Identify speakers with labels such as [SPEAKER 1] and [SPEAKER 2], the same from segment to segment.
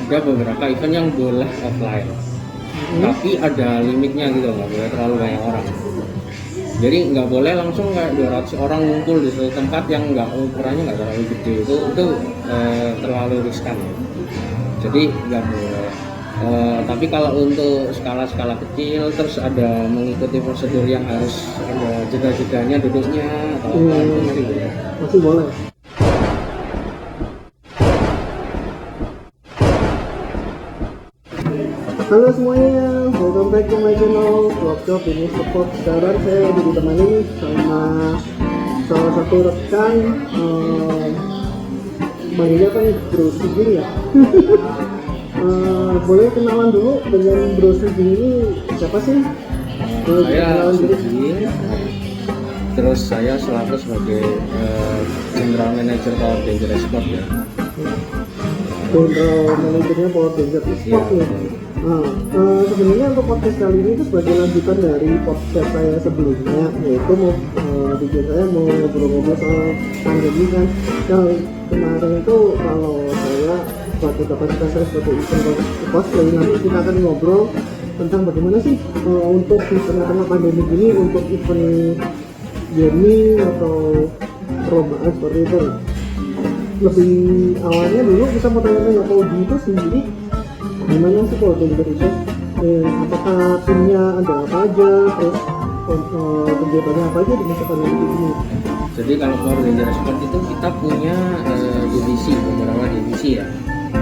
[SPEAKER 1] ada beberapa event yang boleh offline, tapi ada limitnya gitu, nggak boleh terlalu banyak orang. Jadi nggak boleh langsung kayak 200 orang ngumpul di satu tempat yang ukurannya nggak terlalu gede, itu terlalu riskan. Jadi nggak boleh. Tapi kalau untuk skala-skala kecil, terus ada mengikuti prosedur yang harus ada jeda-jedanya duduknya atau apa, itu masih boleh.
[SPEAKER 2] Masih boleh. Halo semuanya, welcome back to my channel Workshop ini Support. Sekarang saya ditemani sama salah satu rekan, manggilnya kan Bro Siging ya. Boleh kenalan dulu dengan Bro Siging ini siapa sih?
[SPEAKER 1] Saya Siging, terus saya selaku sebagai General Manager Power Danger Esport ya.
[SPEAKER 2] General Managernya Power Danger Esport ya. Nah, sebenarnya untuk podcast kali ini itu sebagai lanjutan dari podcast saya sebelumnya, yaitu video saya mau ngobrol-ngobrol soal pandemi kan. Yang kemarin itu kalau saya sebagai kapasitas saya sebagai event cosplay, nanti kita akan ngobrol tentang bagaimana sih untuk di tengah-tengah pandemi ini untuk event gaming atau perlombaan seperti itu. Lebih awalnya dulu kita mau tanya-tanya Pak Udi itu sendiri gimana sih kalau Danger itu? Apakah timnya ada apa aja, terus kegiatannya apa aja di masa pandemi ini?
[SPEAKER 1] Jadi kalau Power Danger Esport itu kita punya divisi, beberapa divisi ya.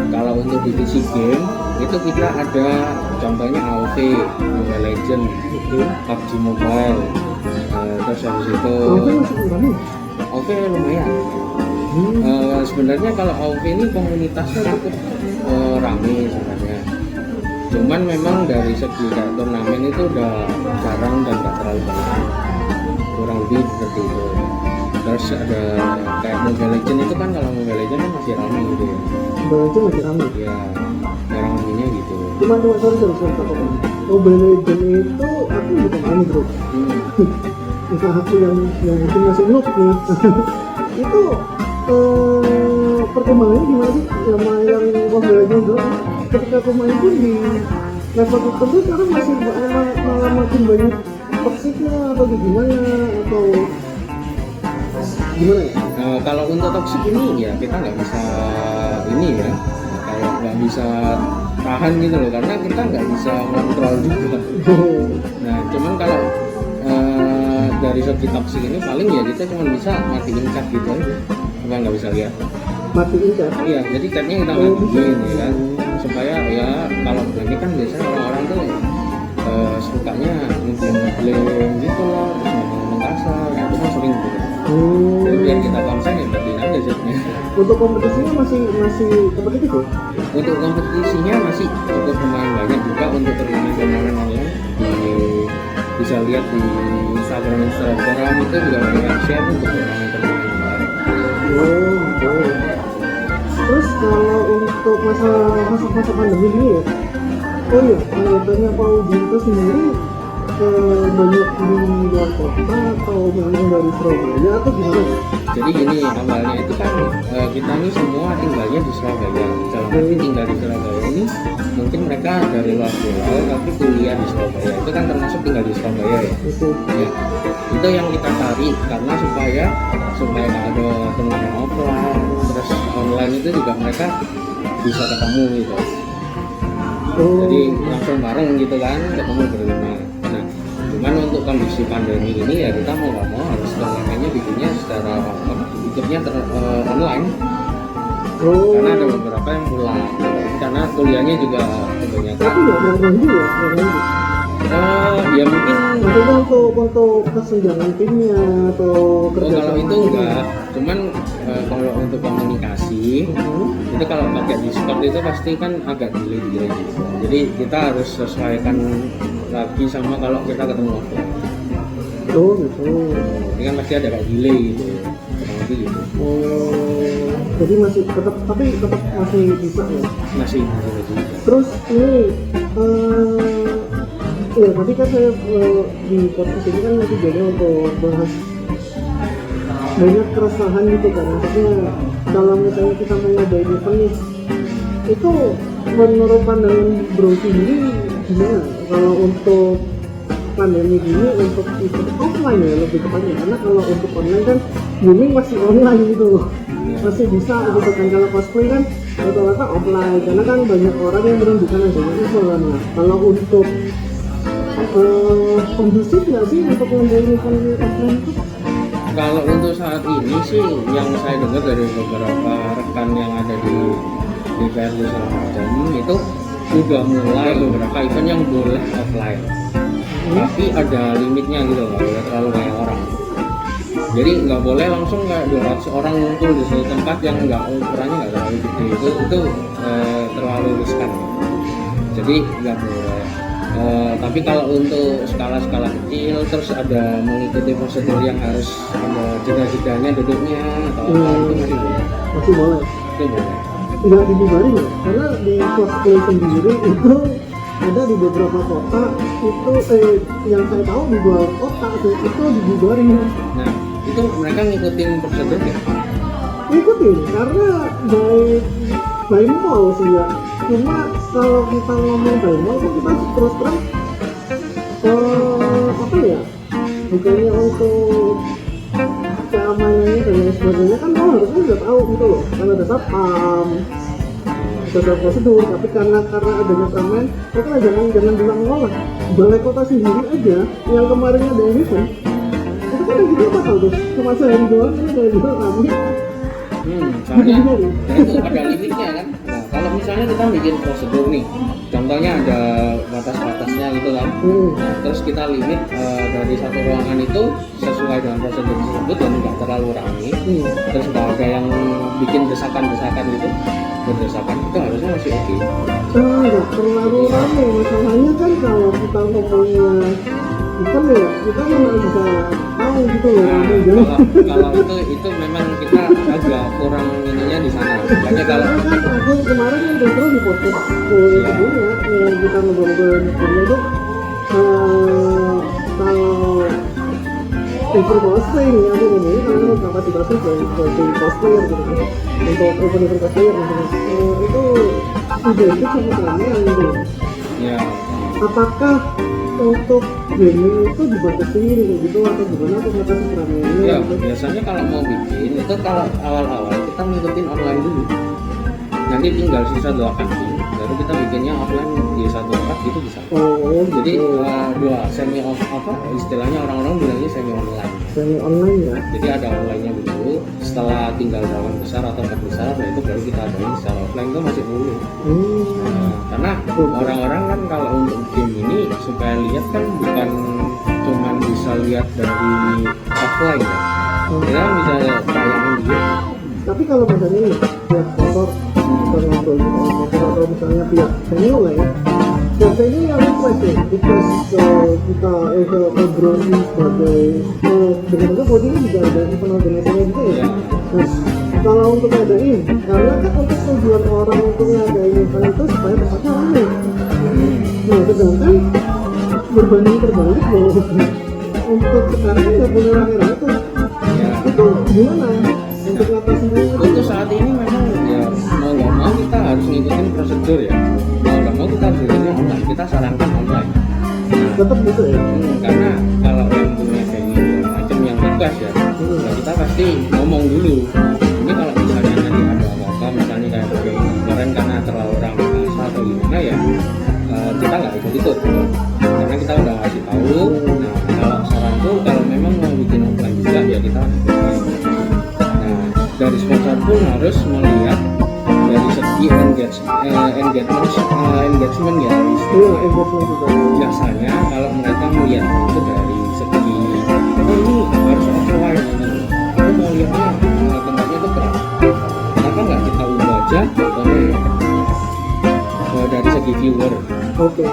[SPEAKER 1] Kalau untuk divisi game itu kita ada contohnya AoV, Mobile Legends, PUBG Mobile, terus habis itu
[SPEAKER 2] AoV masih kurang nih?
[SPEAKER 1] AoV lumayan. Sebenarnya kalau AoV ini komunitasnya cukup rame sebenarnya. Cuman memang dari segi kayak turnamen itu udah jarang dan nggak terlalu banyak, kurang lebih seperti itu. Terus ada kayak Mobile Legends itu kan, kalau Mobile Legends kan masih ramai gitu ya.
[SPEAKER 2] Mobile Legends masih ramai?
[SPEAKER 1] Ya, jarang ramainya gitu.
[SPEAKER 2] Cuma sorry Mobile Legends itu aku bukan main bro. Entah aku yang mungkin masih noob nih. Itu perkembangannya gimana sih sama yang Mobile Legends dulu? Ketika aku main pun di level tertentu sekarang masih malah makin banyak toksiknya atau gimana, atau gimana ya?
[SPEAKER 1] Kalau untuk toxic ini ya kita nggak bisa ini ya, kayak nggak bisa tahan gitu loh, karena kita nggak bisa kontrol juga. Nah cuman kalau dari segi toxic ini paling ya kita cuma bisa matiin chat gitu aja, cuma nggak bisa lihat.
[SPEAKER 2] Matiin chat?
[SPEAKER 1] Iya, jadi chatnya kita matiin ya kan, supaya ya kalau begini kan biasanya orang-orang tuh sukanya ngeblame gitu loh, terus ngomong kasar, itu kan sering gitu. Jadi biar kita konsen ya matiin aja chatnya.
[SPEAKER 2] Untuk kompetisinya masih kompetitif ya?
[SPEAKER 1] Untuk kompetisinya masih cukup lumayan banyak juga untuk turnamen online. Bisa lihat di Instagram itu juga banyak share untuk turnamen online.
[SPEAKER 2] Gitu. Terus kalau untuk masa pandemi ini ya, oh iya, tanya Pak Udi itu sendiri banyak di luar kota atau memang dari Surabaya atau gimana?
[SPEAKER 1] Jadi gini, awalnya itu kan kita ini semua tinggalnya di Surabaya. Dalam arti tinggal di Surabaya ini mungkin mereka dari luar pulau tapi kuliah di Surabaya, itu kan termasuk tinggal di Surabaya ya. Ya, itu yang kita cari karena supaya ada turnamen offline, terus online itu juga mereka bisa ketemu gitu. Jadi langsung bareng gitu kan, ketemu berlima. Nah cuman untuk kondisi pandemi ini ya kita mau nggak mau harus turnamennya bikinnya secara ikutnya online. Karena ada beberapa yang pulang karena kuliahnya juga kebanyakan.
[SPEAKER 2] Tapi nggak ganggu ya?
[SPEAKER 1] Ya mungkin
[SPEAKER 2] maksudnya untuk kesenjangan timnya atau kerja
[SPEAKER 1] kalau itu enggak, cuman kalau untuk komunikasi itu kalau pakai Discord itu pasti kan agak delay gitu. Jadi kita harus sesuaikan lagi sama kalau kita ketemu offline.
[SPEAKER 2] Oh gitu.
[SPEAKER 1] Ini kan pasti ada kayak delay gitu. Gitu.
[SPEAKER 2] Jadi masih tetap masih bisa ya?
[SPEAKER 1] Masih bisa.
[SPEAKER 2] Terus ini ya tadi kan saya di podcast ini kan tujuannya untuk bahas banyak keresahan gitu kan, maksudnya kalau misalnya kita mengadain event nih, itu menurut pandangan bro sendiri gimana kalau untuk pandemi gini untuk event offline ya lebih tepatnya, karena kalau untuk online kan gaming masih online gitu loh, masih bisa gitu kan. Kalau cosplay kan rata-rata offline karena kan banyak orang yang menunjukkan adanya event. Nah, kalau untuk kondusif nggak sih untuk ngadain event offline itu?
[SPEAKER 1] Kalau untuk saat ini sih yang saya dengar dari beberapa rekan yang ada di DPR segala macam itu udah mulai beberapa event yang boleh offline, tapi ada limitnya gitu loh, nggak terlalu banyak orang. Jadi nggak boleh langsung kayak 200 orang ngumpul di suatu tempat yang nggak ukurannya nggak terlalu gede, itu terlalu riskan. Jadi nggak boleh. Tapi kalau untuk skala-skala kecil terus ada mengikuti prosedur yang harus ada jeda-jedanya duduknya atau apa itu masih boleh.
[SPEAKER 2] Masih boleh.
[SPEAKER 1] Itu boleh.
[SPEAKER 2] Nggak dibubarin ya, karena di cosplay sendiri itu ada di beberapa kota itu yang saya tahu di dua kota itu dibubarin.
[SPEAKER 1] Nah itu mereka ngikutin prosedur ya?
[SPEAKER 2] Ngikutin, karena by mall sih ya. Cuma kalau kita ngomong by mall kan kita terus terang apa ya, bukannya untuk keamanannya dan lain sebagainya kan lo harusnya udah tahu gitu loh, kan ada satpam, ada prosedur. Tapi karena adanya keramaian, mereka jangan bilang ngolah. Balai kota sendiri aja yang kemarin ada event itu kan juga bakal tuh cuma sehari doang, ini dari dua kami
[SPEAKER 1] soalnya ya itu ada limitnya kan. Nah kalau misalnya kita bikin prosedur nih, contohnya ada batas-batasnya gitu kan. Nah, terus kita limit dari satu ruangan itu sesuai dengan prosedur tersebut dan nggak terlalu ramai. Terus nggak ada yang bikin desakan-desakan gitu, berdesakan, itu harusnya masih oke.
[SPEAKER 2] Nggak terlalu ramai. Masalahnya kan kalau kita ngomongnya ikan ya, kita memang bisa tahu gitu loh.
[SPEAKER 1] Kalau itu memang kita agak kurang ininya di sana. Makanya kalau
[SPEAKER 2] aku kemarin yang terus di podcast sebelumnya yang kita ngobrol-ngobrol itu kalau event cosplay nih aku ngomongin karena kapasitasnya sebagai cosplayer gitu kan, untuk event cosplayer itu identik sama keramaian gitu.
[SPEAKER 1] ya
[SPEAKER 2] Apakah untuk gaming itu dibatasi gitu atau gimana untuk mengatasi keramaiannya?
[SPEAKER 1] ya biasanya kalau mau bikin itu kalau awal-awal kita ngikutin online dulu, nanti tinggal sisa 2 kaki baru kita bikinnya offline di 1 tempat gitu bisa. Jadi dua semi off apa istilahnya orang-orang bilangnya semi online
[SPEAKER 2] ya.
[SPEAKER 1] Jadi ada online-nya dulu, setelah tinggal ruangan besar atau tempat besar, nah itu baru kita adain secara offline. Itu masih dulu. Karena orang-orang kan kalau untuk game ini supaya lihat kan bukan cuman bisa lihat dari offline ya, kita bisa tayangin gitu.
[SPEAKER 2] Tapi kalau misalnya nih pihak sponsor atau misalnya pihak venue lah ya, pihak venue yang request kita ngobrol sebagai benar-benar body ini juga ada event organizer gitu ya. Nah, kalau untuk ngadain, karena kan untuk tujuan orang untuk ngadain event itu supaya tempatnya ramai. Nah, sedangkan berbanding terbalik loh, untuk sekarang nggak boleh rame-rame tuh. Itu gimana untuk ngatasinnya?
[SPEAKER 1] Untuk saat ini memang ya mau nggak mau kita harus ngikutin prosedur ya. Mau nggak mau kita harus ngikutin online. Kita sarankan online. Nah,
[SPEAKER 2] Tetap gitu ya.
[SPEAKER 1] Karena kalau yang punya venue macam yang tugas ya, kita pasti ngomong dulu. Ini kalau misalnya nanti ada apa-apa, misalnya kayak kemarin karena terlalu ramai masa atau gimana ya, kita nggak ikut-ikut. Karena kita udah ngasih tahu. Nah, kalau saranku kalau memang mau bikin offline juga ya kita dari sponsor pun harus melihat dari segi engagement ya. Biasanya kalau mereka melihat itu dari segi ini harus offline gitu. Aku mau lihatnya tempatnya itu keren. Kenapa nggak kita ubah aja contohnya dari segi viewer.
[SPEAKER 2] Oke.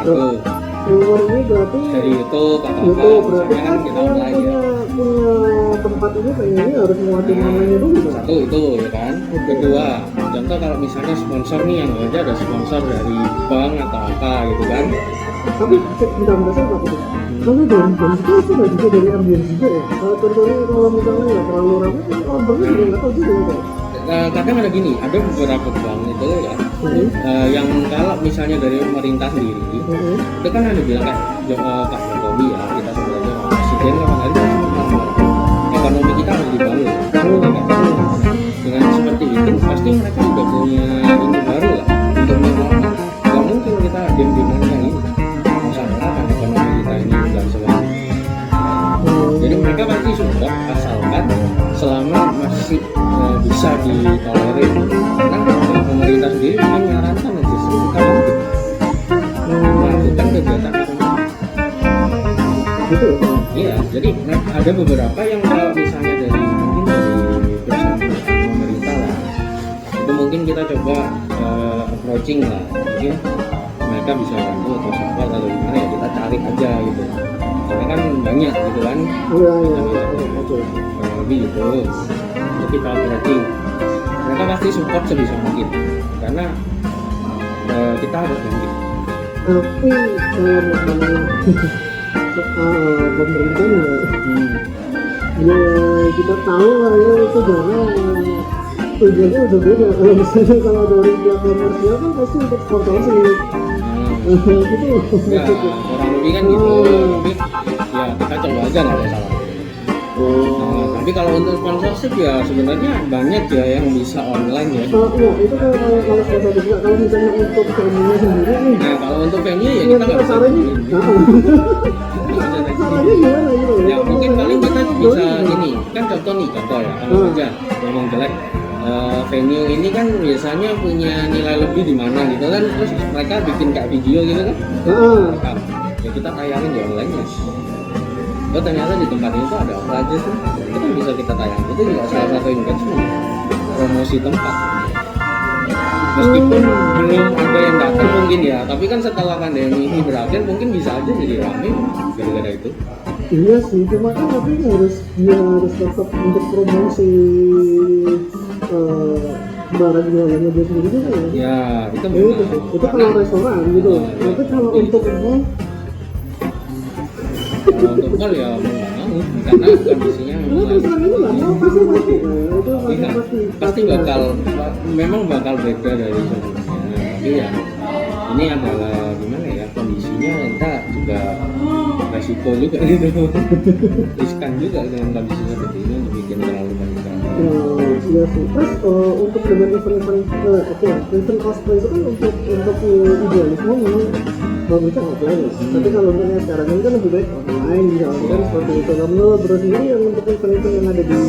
[SPEAKER 2] Viewer ini berarti
[SPEAKER 1] dari YouTube atau
[SPEAKER 2] YouTube,
[SPEAKER 1] apa
[SPEAKER 2] berarti kan
[SPEAKER 1] kita online ya.
[SPEAKER 2] punya tempat ini kayaknya harus nguatin namanya dulu kan?
[SPEAKER 1] Satu itu ya kan. Kedua, contoh kalau misalnya sponsor nih yang aja ada sponsor dari bank atau apa gitu kan.
[SPEAKER 2] Tapi bentar-bentar saya nggak putus. Kalau dari bank itu nggak juga dari ambience juga ya? Contohnya kalau misalnya ya terlalu ramai, kalau banknya juga nggak tahu juga kan?
[SPEAKER 1] Kadang ada gini, ada beberapa bank itu ya yang kalau misalnya dari pemerintah sendiri, itu kan ada bilang kayak Pak Jokowi ya, kita sebenarnya presiden kapan hari kan ekonomi kita harus dibangun. Dengan seperti itu pasti mereka udah punya ini baru lah untuk mengelola. Gak mungkin kita diam-diam aja ini masalahkan ekonomi kita ini nggak selalu. Jadi mereka pasti support asalkan selama masih bisa ditolerir. Karena pemerintah sendiri menyarankan justru kita melakukan kegiatan ekonomi.
[SPEAKER 2] Gitu.
[SPEAKER 1] Iya, jadi ada beberapa yang kalau misalnya dari mungkin dari bersama pemerintah lah, itu mungkin kita coba approaching lah, mungkin mereka bisa bantu atau support atau gimana ya kita cari aja gitu. Karena kan banyak gitu kan.
[SPEAKER 2] Iya.
[SPEAKER 1] Lebih gitu. Itu kita approaching. Mereka pasti support sebisa mungkin, karena kita harus bangkit.
[SPEAKER 2] Tapi soal pemerintah ya kita tahu lah ya itu karena tujuannya udah beda. Misalnya kalau dari pihak komersial kan pasti untuk sponsorship gitu
[SPEAKER 1] Ya, kurang lebih kan gitu. Tapi ya kita coba aja nggak ada salah. Nah, tapi kalau untuk sponsorship ya sebenarnya banyak ya yang bisa online ya.
[SPEAKER 2] Ya itu kalau sponsorship juga. Kalau misalnya untuk venue sendiri nih,
[SPEAKER 1] Nah kalau untuk venue ya
[SPEAKER 2] yang
[SPEAKER 1] kita nggak
[SPEAKER 2] kita
[SPEAKER 1] bisa.
[SPEAKER 2] sarannya caranya gimana gitu?
[SPEAKER 1] Ya mungkin paling kita bisa ini kan contoh ya kalau aja ngomong jelek. Venue ini kan biasanya punya nilai lebih di mana gitu kan, terus mereka bikin kayak video gitu kan. Ya kita tayangin di online ya. Oh ternyata di tempat itu ada apa aja sih, itu kan bisa kita tayang. Itu juga salah satu engagement, promosi tempat. Meskipun belum ada yang datang mungkin ya, tapi kan setelah pandemi ini berakhir mungkin bisa aja jadi rame gara-gara itu.
[SPEAKER 2] Iya sih, cuma kan tapi harus tetap untuk promosi barang jualannya dia sendiri juga ya.
[SPEAKER 1] Ya itu
[SPEAKER 2] Ya, itu kalau restoran gitu. Tapi kalau untuk mall
[SPEAKER 1] kalau untuk mall ya mau nggak mau karena kondisinya
[SPEAKER 2] ini restoran ini nggak mau pasti mati. Itu
[SPEAKER 1] iya, pasti memang bakal beda dari sebelumnya. Tapi ya ini adalah gimana ya, kondisinya kita juga resiko juga gitu. Riskan juga dengan kondisinya seperti ini untuk bikin terlalu banyak.
[SPEAKER 2] Iya sih. Terus untuk dengan event cosplay itu kan untuk idealisme memang bagusnya offline ya. Tapi kalau misalnya sekarang ini kan lebih baik online misalnya kan seperti itu. Nah menurut bro sendiri yang untuk event yang ada di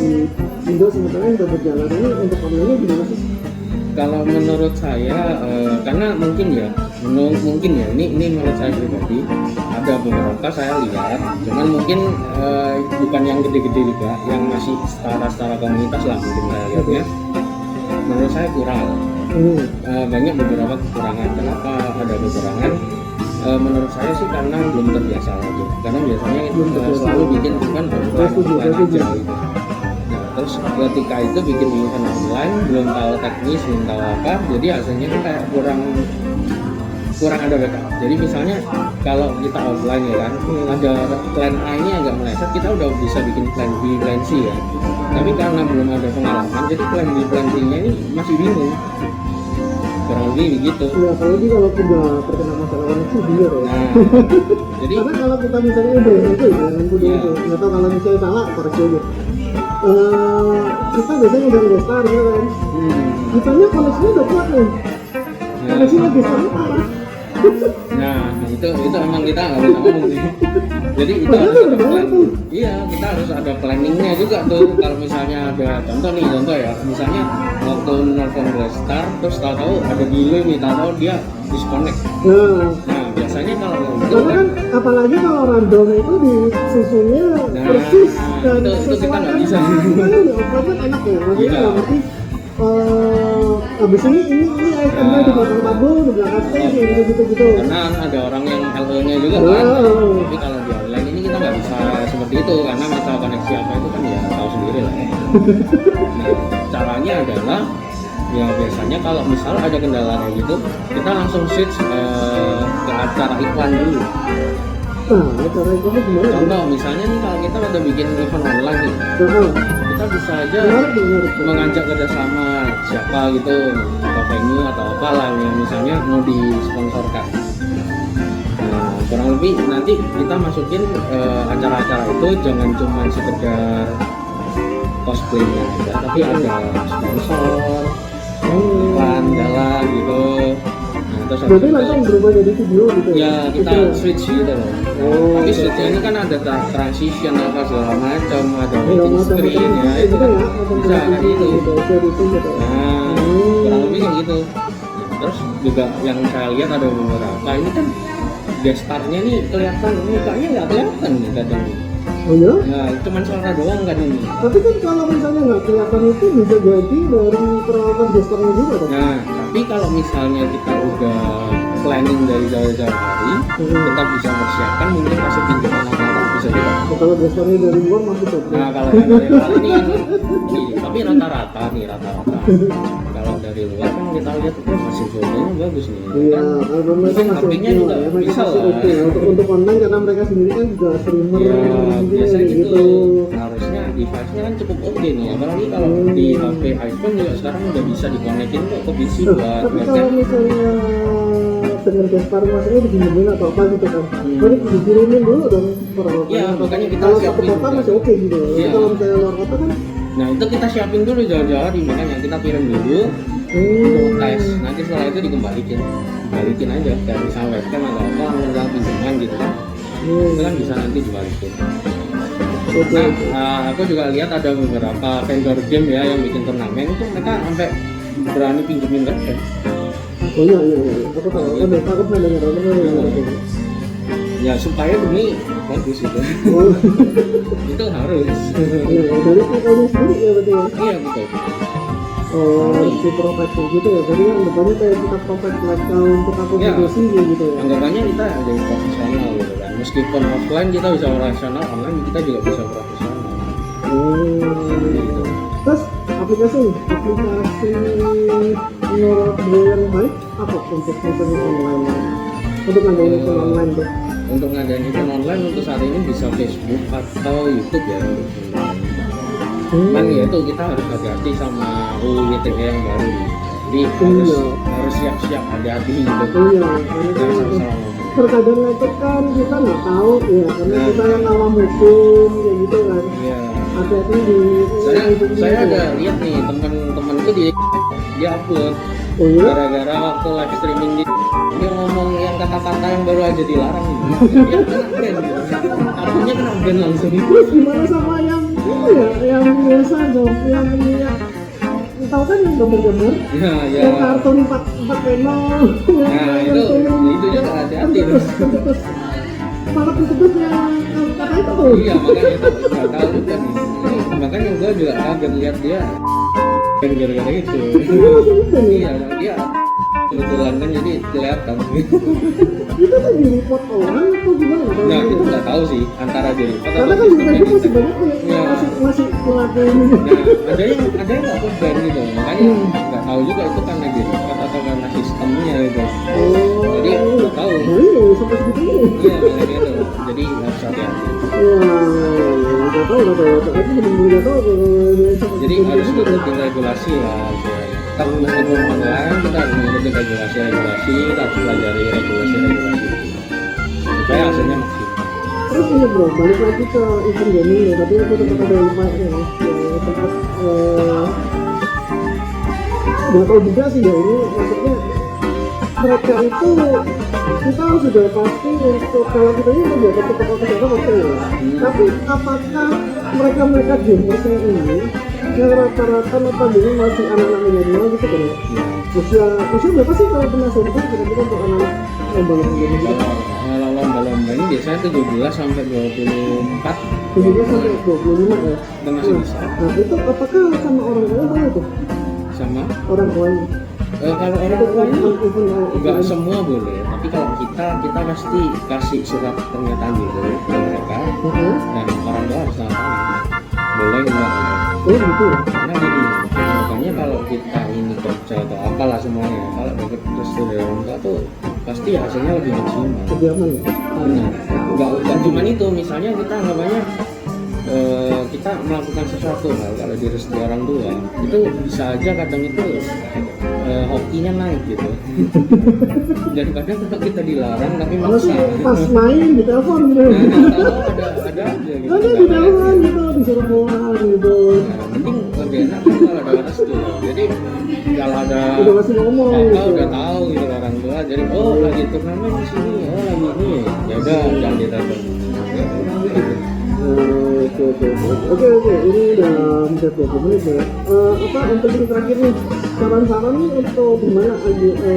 [SPEAKER 2] Indo sebetulnya yang sudah berjalan ini untuk online-nya gimana sih?
[SPEAKER 1] Kalau menurut saya karena mungkin ya ini menurut saya pribadi ada beberapa saya lihat, cuman mungkin bukan yang gede-gede juga, yang masih setara komunitas lah mungkin saya lihatnya. Menurut saya kurang. Banyak beberapa kekurangan. Kenapa ada kekurangan? Menurut saya sih karena belum terbiasa aja. Karena biasanya selalu bikin kan offline aja gitu. Terus ketika itu bikin event online, belum tahu teknis, belum tahu apa, jadi hasilnya itu kayak kurang ada backup. Jadi misalnya kalau kita offline ya kan, ada plan A ini agak meleset, kita udah bisa bikin plan B, plan C ya. Tapi karena belum ada pengalaman, jadi plan B, plan C-nya ini masih bingung. Kurang lebih begitu.
[SPEAKER 2] Ya apalagi kalau sudah terkena masalah koneksi dia ya.
[SPEAKER 1] Nah, jadi
[SPEAKER 2] karena kalau kita misalnya udah itu ya, nggak tahu kalau misalnya salah koreksi aja. Kita biasanya udah investor ya kan, kitanya koneksinya udah kuat nih, koneksinya bisa parah.
[SPEAKER 1] Nah itu emang kita nggak bisa ngomong sih. Jadi itu harus ada plan. Iya, kita harus ada planningnya juga tuh. Kalau misalnya ada contoh ya, misalnya waktu nelfon Blackstar terus tahu ada delay nih, tahu dia disconnect. Nah biasanya kalau
[SPEAKER 2] karena kan apalagi kalau random itu disusunnya persis dan
[SPEAKER 1] itu kita nggak bisa.
[SPEAKER 2] Kan enak ya, maksudnya nggak ngerti. Abis ini itemnya di belakang tabung, di belakang stage, gitu.
[SPEAKER 1] Karena ada orang yang LE-nya juga kan. Tapi kalau di online ini kita nggak bisa seperti itu karena masalah koneksi apa itu kan ya tahu sendiri lah. Nah caranya adalah ya biasanya kalau misal ada kendala kayak gitu, kita langsung switch ke acara iklan dulu.
[SPEAKER 2] Nah, cara e-commerce gimana?
[SPEAKER 1] Contoh misalnya nih kalau kita udah bikin event online nih,
[SPEAKER 2] Nah,
[SPEAKER 1] kita bisa aja
[SPEAKER 2] menarik.
[SPEAKER 1] mengajak kerjasama siapa gitu atau venue atau apalah yang misalnya mau disponsorkan. Nah kurang lebih nanti kita masukin acara-acara itu jangan cuma sekedar cosplaynya aja, tapi ada sponsor, iklan jalan gitu. Nah, terus
[SPEAKER 2] Berarti langsung berubah jadi video gitu
[SPEAKER 1] ya kita
[SPEAKER 2] Gitu.
[SPEAKER 1] switch gitu loh.
[SPEAKER 2] Oh,
[SPEAKER 1] Tapi
[SPEAKER 2] oke.
[SPEAKER 1] switchnya ini kan ada transition apa segala macam, ada
[SPEAKER 2] Ya,
[SPEAKER 1] loading
[SPEAKER 2] macam
[SPEAKER 1] screen ya itu
[SPEAKER 2] gitu
[SPEAKER 1] kan
[SPEAKER 2] ya, macam
[SPEAKER 1] bisa kayak gitu.
[SPEAKER 2] gitu, editing gitu.
[SPEAKER 1] Nah, kurang lebih kayak gitu. Terus juga yang saya lihat ada beberapa ini kan guest star-nya nih kelihatan mukanya nggak kelihatan nih kadang.
[SPEAKER 2] Oh ya?
[SPEAKER 1] Nah, cuman suara doang kan ini.
[SPEAKER 2] Tapi kan kalau misalnya nggak kelihatan itu bisa jadi dari peralatan gesturnya juga kan?
[SPEAKER 1] Nah, tapi kalau misalnya kita udah planning dari jauh-jauh hari, kita bisa persiapkan mungkin kasih pinjaman orang bisa juga.
[SPEAKER 2] Kalau gesturnya dari luar masih oke.
[SPEAKER 1] Nah, kalau yang dari luar ini kan ini, tapi rata-rata nih rata-rata. Kalau dari luar kan kita lihat hasil fotonya bagus nih.
[SPEAKER 2] Iya, kalau mereka
[SPEAKER 1] Mungkin
[SPEAKER 2] masih
[SPEAKER 1] HP-nya
[SPEAKER 2] oke
[SPEAKER 1] juga
[SPEAKER 2] lah, mereka
[SPEAKER 1] bisa
[SPEAKER 2] masih
[SPEAKER 1] lah.
[SPEAKER 2] oke ya. Untuk online karena mereka sendiri kan juga streamer
[SPEAKER 1] Ya,
[SPEAKER 2] mungkin
[SPEAKER 1] biasanya
[SPEAKER 2] kayak
[SPEAKER 1] gitu. Harusnya device-nya kan cukup oke nih. Apalagi kalau di HP iPhone juga sekarang udah bisa dikonekin kok ke PC buat
[SPEAKER 2] Tapi
[SPEAKER 1] webcam.
[SPEAKER 2] kalau misalnya dengan gestar maksudnya dipinjemin atau apa gitu kan, jadi dikirimin dulu dong peralatannya.
[SPEAKER 1] Iya,
[SPEAKER 2] atau-
[SPEAKER 1] makanya kita
[SPEAKER 2] kalau satu
[SPEAKER 1] siapin
[SPEAKER 2] kota
[SPEAKER 1] juga.
[SPEAKER 2] masih oke gitu. Tapi
[SPEAKER 1] Iya.
[SPEAKER 2] kalau misalnya luar kota kan,
[SPEAKER 1] Nah itu kita siapin dulu jauh-jauh hari, makanya kita kirim dulu untuk tes. Nanti setelah itu balikin aja kayak misalnya webcam atau apa, misalnya pinjaman gitu kan. Itu kan bisa nanti dibalikin.
[SPEAKER 2] oke.
[SPEAKER 1] Nah, aku juga lihat ada beberapa vendor game ya yang bikin turnamen itu mereka sampai berani pinjemin webcam.
[SPEAKER 2] Oh iya. Aku tahu. Aku pernah dengar.
[SPEAKER 1] Ya supaya demi bagus itu.
[SPEAKER 2] Oh,
[SPEAKER 1] Itu harus.
[SPEAKER 2] iya, dari Apple sendiri ya berarti ya.
[SPEAKER 1] Iya betul.
[SPEAKER 2] Oh, si professional gitu ya. Jadi kan depannya kayak kita professional untuk aku
[SPEAKER 1] Iya.
[SPEAKER 2] produksi gitu ya.
[SPEAKER 1] Anggapannya kita jadi profesional gitu kan. Meskipun offline kita bisa profesional, online kita juga bisa profesional. Gitu.
[SPEAKER 2] Terus aplikasi menurut beliau yang baik apa untuk misalnya online? Untuk ngadain event online tuh.
[SPEAKER 1] Untuk ngadain event online untuk saat ini bisa Facebook atau YouTube ya. Cuman ya itu kita harus hati-hati sama UU ITE yang baru nih. Jadi harus siap-siap hati-hati gitu.
[SPEAKER 2] Iya, karena
[SPEAKER 1] Jangan
[SPEAKER 2] kan
[SPEAKER 1] salah-salah.
[SPEAKER 2] terkadang itu kan kita nggak tahu ya, karena kita yang awam hukum kayak gitu kan.
[SPEAKER 1] Iya.
[SPEAKER 2] Hati-hati di
[SPEAKER 1] Saya ada lihat nih teman-temanku dia upload
[SPEAKER 2] Oh iya?
[SPEAKER 1] gara-gara waktu live streaming dia ngomong yang kata-kata yang baru aja dilarang dia kena ban gitu. Akunnya kena ban langsung.
[SPEAKER 2] Terus gimana sama yang itu ya, yang biasa dong, yang tahu kan yang gambar-gambar,
[SPEAKER 1] Ya
[SPEAKER 2] yang kartun 4 panel,
[SPEAKER 1] Nah itu juga hati-hati tuh.
[SPEAKER 2] Para petugas yang kata itu tuh.
[SPEAKER 1] Iya makanya itu nggak tahu juga nih. Makanya gue juga kaget lihat dia kan gara-gara itu. Iya dia kebetulan kan jadi kelihatan.
[SPEAKER 2] Itu tuh di report orang atau gimana? Nggak tahu
[SPEAKER 1] Nah
[SPEAKER 2] juga.
[SPEAKER 1] itu nggak tahu sih antara di report
[SPEAKER 2] Karena
[SPEAKER 1] atau
[SPEAKER 2] kan di
[SPEAKER 1] sistemnya
[SPEAKER 2] Facebook masih
[SPEAKER 1] kita.
[SPEAKER 2] banyak yang
[SPEAKER 1] Iya.
[SPEAKER 2] masih ngelakuin ini.
[SPEAKER 1] Nah, ada yang nggak ke ban gitu, makanya nggak tahu juga itu karena di report atau karena sistemnya gitu.
[SPEAKER 2] Oh.
[SPEAKER 1] Jadi nggak tahu.
[SPEAKER 2] Oh iya, sampai segitu ini.
[SPEAKER 1] Iya makanya itu. Jadi harus hati-hati.
[SPEAKER 2] Iya, nggak tahu. Tapi benar-benar nggak tahu kalau
[SPEAKER 1] Jadi harus ngikutin regulasi lah. Kita meskipun online kita harus ngikutin regulasi, kita harus pelajari regulasi supaya hasilnya maksimal.
[SPEAKER 2] Terus ini bro, balik lagi ke event gaming ya. Tadi aku sempat ada lupa ya, yang sempat nggak tahu juga sih ya ini. Maksudnya mereka itu kita sudah pasti untuk kalau kita ini udah dapat toko kesehatan oke ya. Tapi apakah mereka gamersnya ini yang rata-rata notabene masih anak-anak milenial gitu kan ya? Usia berapa sih kalau penasaran kira-kira untuk anak-anak lomba-lomba gaming gitu?
[SPEAKER 1] Kalau lomba-lomba ini biasanya 17 sampai 24
[SPEAKER 2] 17 sampai 25 ya?
[SPEAKER 1] itu masih bisa.
[SPEAKER 2] Nah itu apakah sama orang tua boleh tuh?
[SPEAKER 1] Sama
[SPEAKER 2] Orang tua
[SPEAKER 1] kalau orang tua ini nggak semua boleh, tapi kalau kita pasti kasih surat pernyataan dulu ke mereka dan orang tua harus tanda tangan boleh nggak.
[SPEAKER 2] Oh gitu ya?
[SPEAKER 1] Karena gini, makanya kalau kita ini kerja atau apalah semuanya, kalau dapat restu dari orang tua tuh pasti hasilnya lebih maksimal.
[SPEAKER 2] lebih aman ya.
[SPEAKER 1] Benar. Nggak cuma itu, misalnya kita anggapannya kita melakukan sesuatu hal kalau di restu orang tua itu bisa aja kadang itu hokinya naik gitu. Dan kadang kalau kita dilarang tapi maksa.
[SPEAKER 2] Pas main di telepon gitu.
[SPEAKER 1] Ada aja gitu.
[SPEAKER 2] Ada di telepon gitu disuruh pulang gitu.
[SPEAKER 1] Nah, mending lebih enak kan kalau ada restu. Jadi kalau ada
[SPEAKER 2] Udah masih ngomong gitu.
[SPEAKER 1] udah tahu gitu orang tua. Jadi lagi turnamen di sini, lagi ini. Ya udah jangan ditelepon. Ya, gitu.
[SPEAKER 2] Oke, ini udah hampir 20 menit ya. Untuk yang terakhir nih, saran-saran nih untuk gimana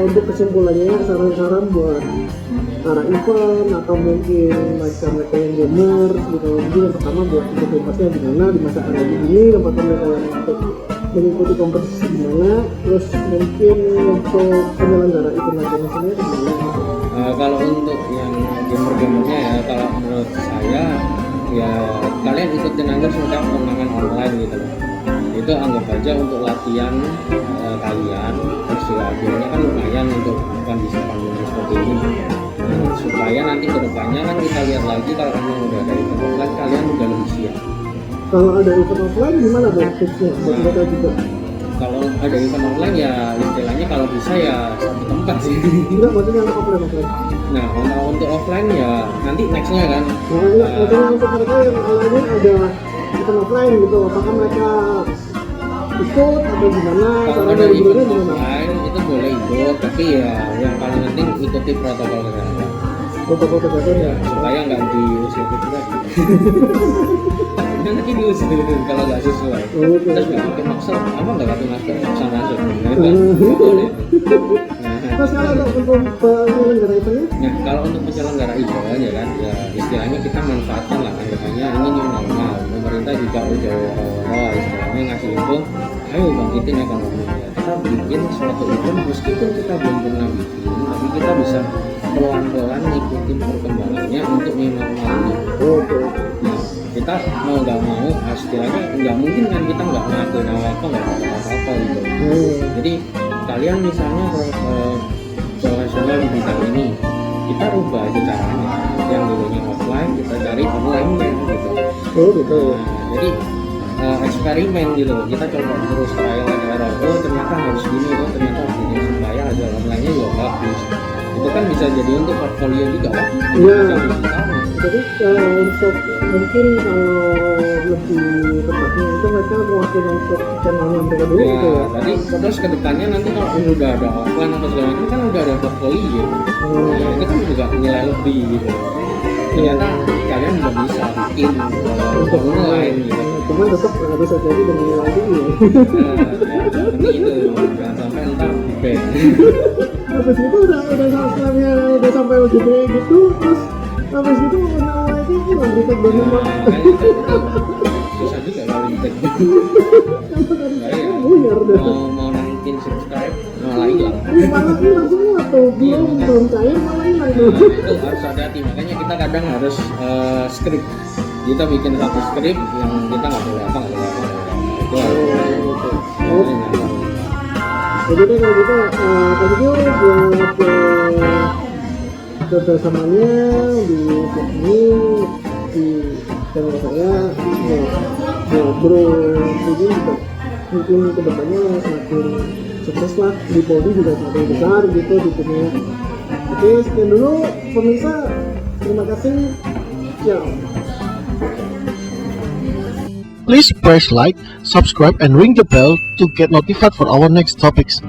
[SPEAKER 2] untuk kesimpulannya, saran-saran buat arah event atau mungkin mereka yang gamer gitu. Jadi yang pertama buat ikut tempatnya gimana di masa pandemi ini, tempatnya mereka yang untuk mengikuti kompetisi gimana, terus mungkin untuk penyelenggara event lagi sendiri gimana?
[SPEAKER 1] Kalau untuk yang gamer-gamernya ya, kalau menurut saya ya kalian ikutin aja semacam turnamen online gitu loh. Itu anggap aja untuk latihan kalian, terus ya akhirnya kan lumayan untuk kondisi pandemi seperti ini. Supaya nanti kedepannya kan kita lihat lagi kalau memang udah ada event offline kalian udah lebih siap.
[SPEAKER 2] Kalau ada event offline gimana bang tipsnya buat mereka juga?
[SPEAKER 1] Kalau ada event online ya istilahnya kalau bisa ya satu tempat sih.
[SPEAKER 2] Enggak, maksudnya yang offline.
[SPEAKER 1] Nah untuk offline ya nanti nextnya kan.
[SPEAKER 2] Nah, maksudnya untuk mereka yang lainnya ada event offline gitu, apakah mereka ikut atau gimana?
[SPEAKER 1] Kalau ada event offline itu boleh ikut, tapi ya yang paling penting ikuti protokol kesehatan.
[SPEAKER 2] Protokol kesehatan ya.
[SPEAKER 1] Supaya nggak diusir kita lagi. Nanti diusir kalau nggak sesuai. Terus nggak pakai masker, apa nggak pakai masker bisa masuk? Nggak boleh.
[SPEAKER 2] Terus kalau untuk penyelenggara eventnya?
[SPEAKER 1] Nah kalau untuk penyelenggara event ya kan, ya istilahnya kita manfaatkan lah anggapannya ini new normal. Pemerintah juga udah istilahnya ngasih info, ayo bangkitin ekonomi. Kita bikin suatu event meskipun kita belum pernah bikin, tapi kita bisa pelan-pelan ngikutin perkembangannya untuk new normal ini. Nah, kita mau nggak mau istilahnya nggak mungkin kan kita nggak ngelakuin apa gitu. Jadi kalian misalnya profesional di bidang ini, kita rubah aja caranya. Yang dulunya offline kita cari online gitu. Nah, jadi eksperimen gitu. Kita coba terus trial and error. Ternyata harus gini, ternyata harus gini supaya hasil online-nya juga bagus. Itu kan bisa jadi untuk portfolio juga kan?
[SPEAKER 2] Iya. Jadi untuk mungkin kalau lebih tepatnya itu mereka mewakili untuk channel yang mereka dulu gitu ya.
[SPEAKER 1] Tadi terus kedepannya nanti kalau udah ada offline atau segala macam kan udah ada portfolio. Ya, ini kan juga nilai lebih gitu. Ternyata kalian udah bisa bikin untuk online gitu.
[SPEAKER 2] Cuma tetap bisa jadi dengan nilai tinggi.
[SPEAKER 1] Tapi itu jangan sampai entar di-ban.
[SPEAKER 2] Habis itu udah sampai gede gitu, terus habis itu nilai tinggi lah di-tag dan nomor.
[SPEAKER 1] Susah juga kalau di-tag.
[SPEAKER 2] Buyar dah.
[SPEAKER 1] Mau naikin subscribe malah hilang.
[SPEAKER 2] Malah hilang semua tuh, belum cair malah hilang tuh.
[SPEAKER 1] Itu harus hati-hati, makanya kita kadang harus script. Kita bikin satu script yang kita nggak boleh apa. Itu harus.
[SPEAKER 2] Jadi deh kalau gitu, thank you buat kerjasamanya di vlog ini di channel saya. Ngobrol ini juga mungkin kedepannya semakin sukses lah, di Polri juga semakin besar gitu di dunia. Oke, sekian dulu pemirsa, terima kasih, ciao.
[SPEAKER 3] Please press like, subscribe and ring the bell to get notified for our next topics.